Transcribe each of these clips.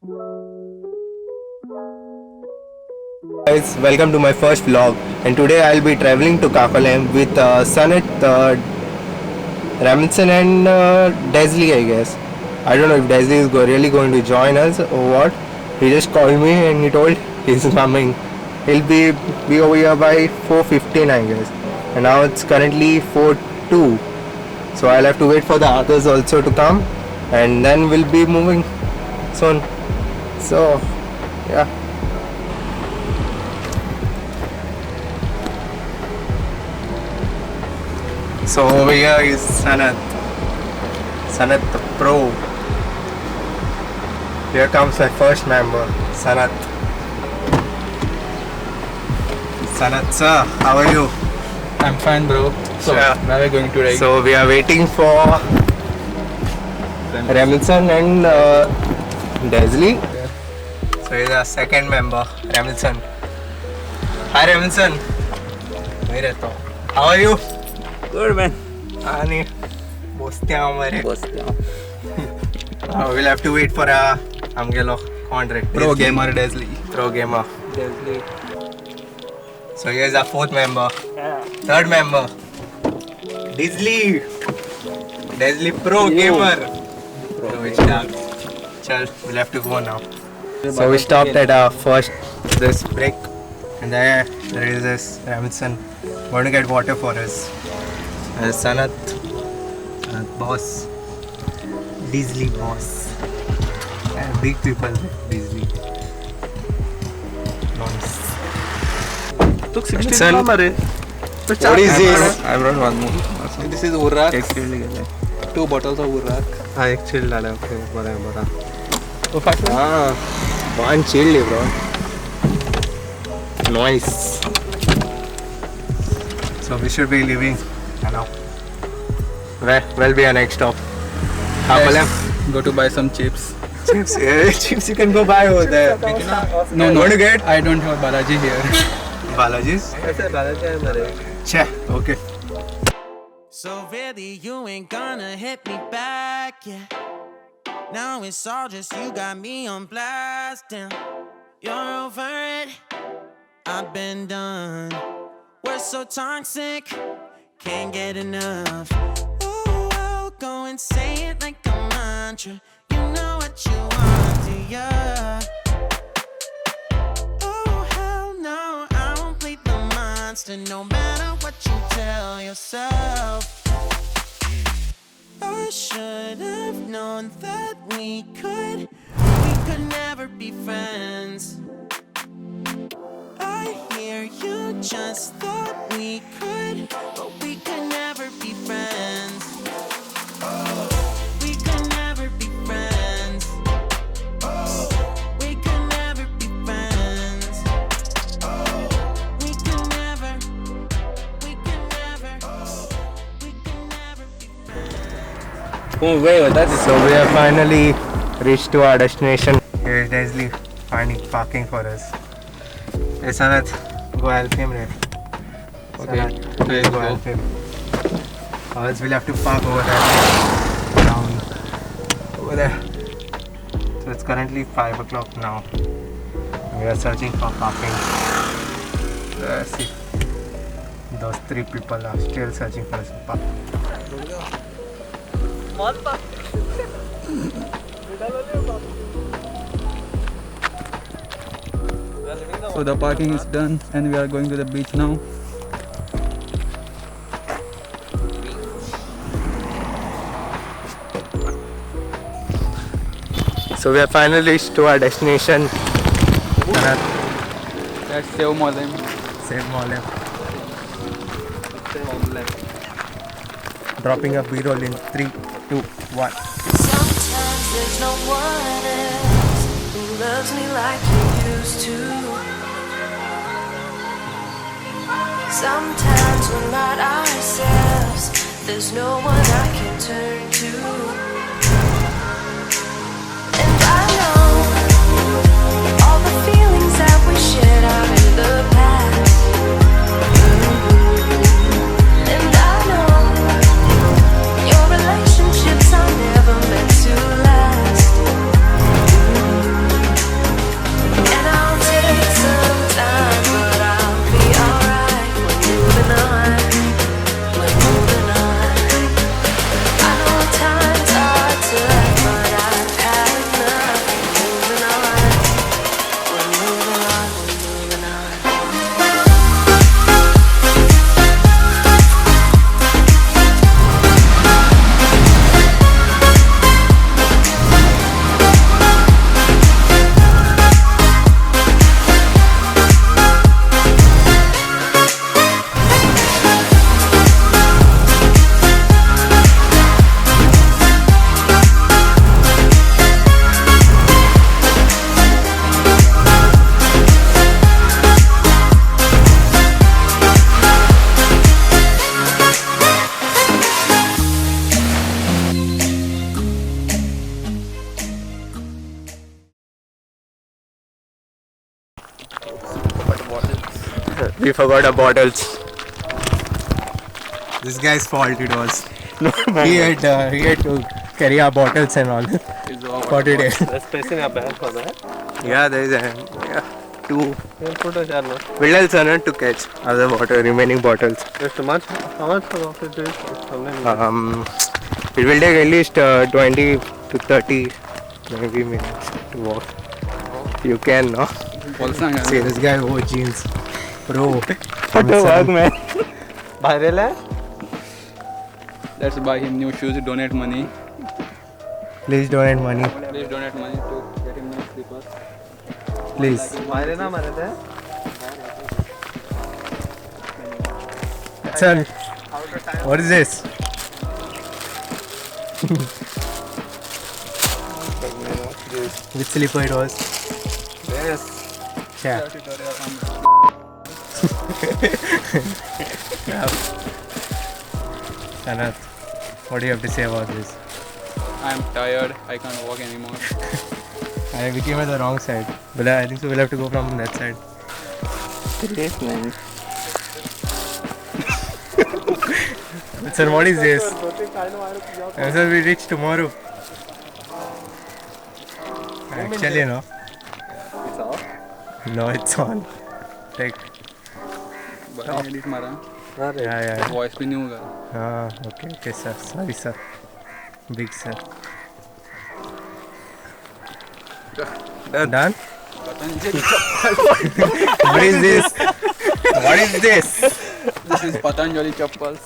Guys, welcome to my first vlog, and today I'll be traveling to Kakolem with Sanat, Ramson and Desley, I guess. I don't know if Desley is really going to join us or what. He just called me and he told he's coming. He'll be over here by 4:15, I guess. And now it's currently 4:02. So I'll have to wait for the others also to come, and then we'll be moving soon. So, yeah. So over here is Sanat the Pro. Here comes my first member, Sanat. Sanat sir, how are you? I'm fine, bro. So, Yeah. where are we going today? So we are waiting for Ramilson and Desley. So he's our second member, Ramilson. Hi Ramilson. वहीं रहता हूँ. How are you? Good, man. नहीं दोस्ते हैं हमारे. Bostia. We'll have to wait for हम गेलो contract. Pro gamer Desley. Pro gamer. Desley. So here's our fourth member. Third member. Desley. Desley Pro gamer. So we start. Chal, we'll have to go now. So we stopped at our first this break, and there is this Ramson going to get water for us. Sanat boss, Desley boss, big people, Desley. Nice. Took 16 Ramilson. Mare. What is this? I brought one more. This is Urrak. Actually, 2 bottles of Urrak. एक chill डाला okay बड़ा oh, fuck. हाँ one chill bro nice so we should be leaving now where will be our next stop Kakolem Go to buy some chips. chips chips you can go buy over there No, What to get? I don't have Balaji here. Balaji's Che, okay So really you ain't gonna hit me back, yeah. Now it's all just you got me on blast, damn. You're over it, I've been done. We're so toxic, can't get enough. Ooh, I'll go and say it like a mantra. You know what you want, do ya? Oh hell no, I won't plead the monster. No matter what you tell yourself. I should have known that we could never be friends. I hear you just thought we could, but we could never be friends. We could never be friends. We could never be friends. We could never. We could never. We could never be friends. So we have finally reached to our destination. Here is Desley finding parking for us. Hey Sanat, go help him, right? Okay. Sanat, please go help him. Or else we'll have to park over there. Down. Over there. So it's currently 5 o'clock now. We are searching for parking. See. Those 3 people are still searching for us park. So the parking is done and we are going to the beach now. So we have finally reached to our destination. Sanat, That's Sev Molem. save Molem. Dropping a B-roll in 3, 2, 1. Sometimes there's no one else who loves me like you used to. Sometimes we're not ourselves. There's no one I can turn to. And I know all the feelings that we shared out in the past. And I know your relationships are never meant to last. We forgot our bottles. This guy's fault it was. He had to carry our bottles and all for today. There's space in your bag for that. Yeah, there is two. We'll tell Sanan to catch other remaining bottles. How much of it is? It will take at least 20 to 30 maybe minutes to walk. You can, no? See this guy wore jeans. Bro. What the fuck, man? Let's buy him new shoes, donate money. Please donate money. Please donate money to get him new slippers. Please. Son, what is this? Which slipper it was? Yes. Yeah. Sanath, what do you have to say about this? I'm tired. I can't walk anymore. We came at the wrong side. But I think so we'll have to go from that side. Yes, man. Sir, what is this? Sir, we reach tomorrow. Actually, no. It's off. No, it's on. Take. But edit mara. Yeah. Voice भी नहीं होगा. Okay, sir. Sorry, sir. Big sir. Done? What is this? What is this? This is Patanjali chappals.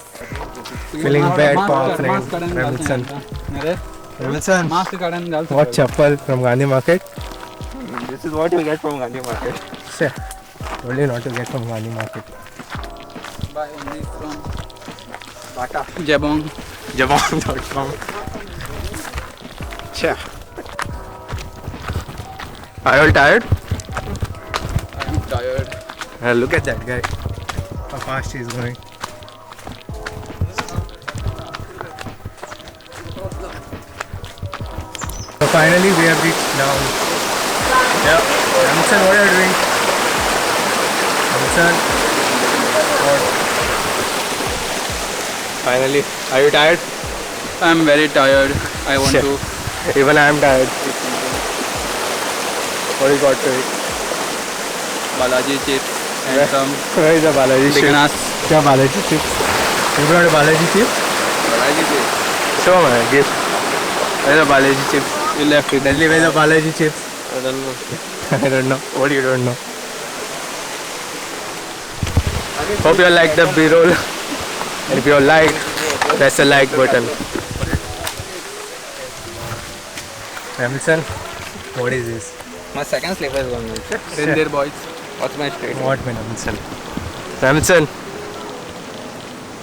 Feeling bad for our friend Mask karan Ramilson. Nare. Ramilson, Mask karan gal. what chappal from Gandhi Market? This is what you get from Gandhi Market. Sir, told you not to get from Gandhi Market. Buy only from Bata. Jabong. Jabong.com. Sure. Are you all tired? I'm tired. Look at that guy. How fast he is going. So finally we have reached down. Yeah. Ramson, what are you doing? Ramson. What? Finally. Are you tired? I'm very tired. I want Shit. to. Even I am tired. What you got to eat? Balaji chips and some Where is the Balaji chips? bananas. Kya Balaji chips? You brought a Balaji chips? Balaji chips. Show me, give. Where is the Balaji chips? You left it. Delhi, where is the Balaji chips? I don't know. I don't know. What do you don't know? Hope you like the B-roll. And if you like, press the like button. Ramilson, what is this? My second slipper is going to Reindeer boys. What's my state? What, man, Ramilson? Ramilson,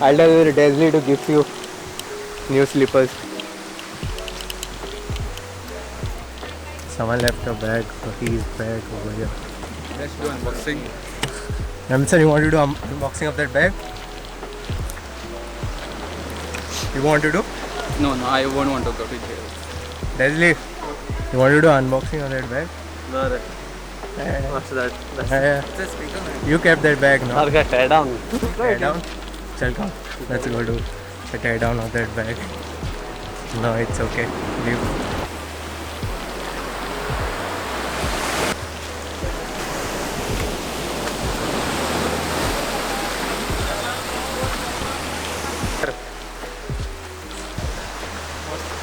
I'll tell Desley to give you new slippers. Someone left a bag, so he's bag over here. Let's do unboxing. Ramilson, you want to do unboxing of that bag? You want to do? No, I won't want to go to jail. Desley, you want to do unboxing of that bag? No, what's that? You kept that bag, no? I'll get tear down. Tear down? Chal, come. Let's go do the tear down of that bag. No, it's okay. Leave.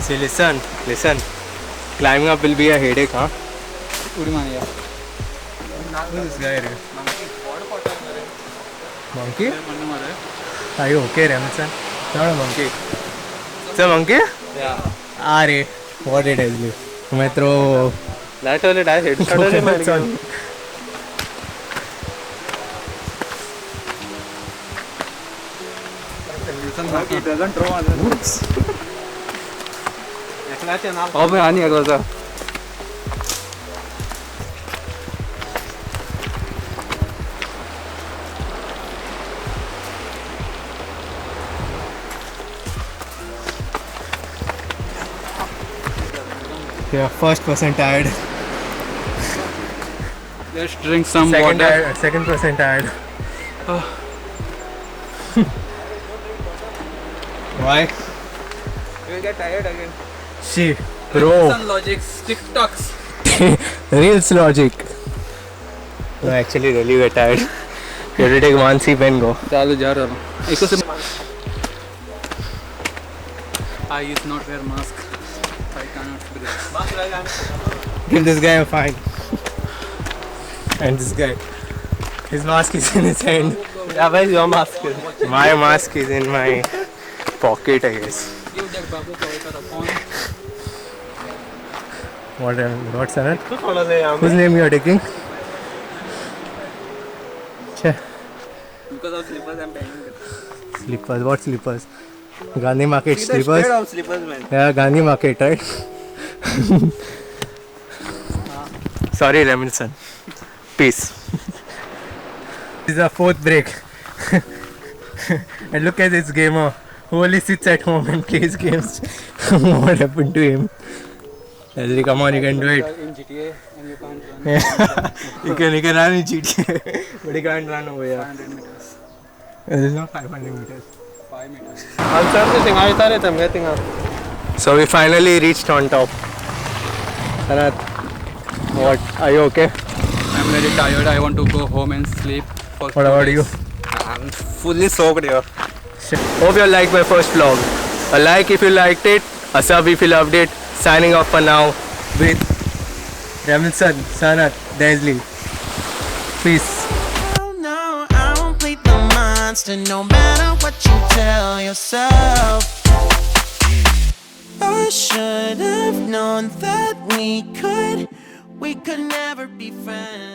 See, listen. Climbing up will be a headache, huh? Udi maniya. Who is this guy? Monkey? Are you okay, Ramilson? It's not a monkey. It's a monkey? Yeah. Are, what did I do? मैं throw That only dies. Headshot only coconuts on. It doesn't throw on the Oops. Oh, मैं आनी अगला सा. Yeah, first person tired. Let's drink some Second water. tired. Second person tired. Why? You will get tired again. See, bro. Logics, TikToks. Reels logic. No, actually, really get tired. You have to take one sip and go. चालू जा रहा हूँ. इसको से. I used not wear mask. I cannot breathe. Give this guy a fine. And this guy. His mask is in his hand. Yeah, where's your mask? My mask is in my pocket, I guess. You देख बाबू का उधर phone. What's that? Whose name you are taking? Because of slippers I'm paying. Slippers. What slippers? Gandhi Market slippers. Straight out slippers, man. Yeah, Gandhi Market, right? Sorry, Remington. Peace. This is our fourth break. And look at this gamer who only sits at home and plays games. What happened to him? Leslie, come on, you can do it. In GTA and you can't run. Yeah. you can run in GTA, but you can't run over here. 500 meters. There is no 500 meters. 5 meters. I'm surfacing. I started. I'm getting up. So we finally reached on top. Sanath, what? Are you okay? I'm very tired. I want to go home and sleep. For What about you? I'm fully soaked here. Hope you liked my first vlog. A like if you liked it, a sub if you loved it. Signing off for now with Remington, Sanath, Desley. Peace. Oh no, I won't plead the monster no matter what you tell yourself. I should have known that we could never be friends.